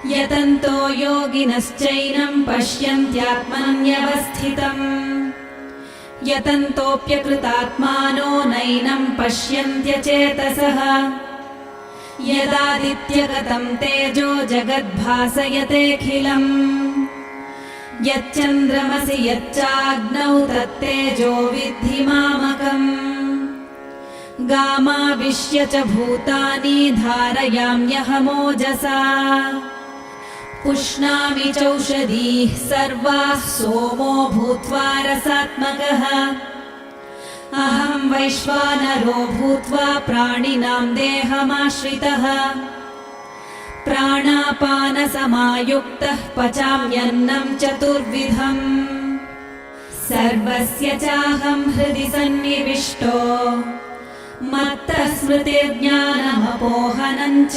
यतन्तो योगिनश्चैनं पश्यन्त्यात्मन्यवस्थितम् यतन्तोऽप्यकृतात्मानो नैनं पश्यन्त्यचेतसः यदादित्यगतं तेजो जगद्भासयतेऽखिलम् यच्चन्द्रमसि यच्चाग्नौ तत्तेजो विद्धि मामकम् गामाविश्य च भूतानि धारयाम्यहमोजसा पुष्णामि चौषधीः सर्वाः सोमो भूत्वा रसात्मकः अहं वैश्वानरो भूत्वा प्राणिनां देहमाश्रितः प्राणापानसमायुक्तः पचाम्यन्नं चतुर्विधम् सर्वस्य चाहं हृदि सन्निविष्टो मत्तः स्मृतिर्ज्ञानमपोहनं च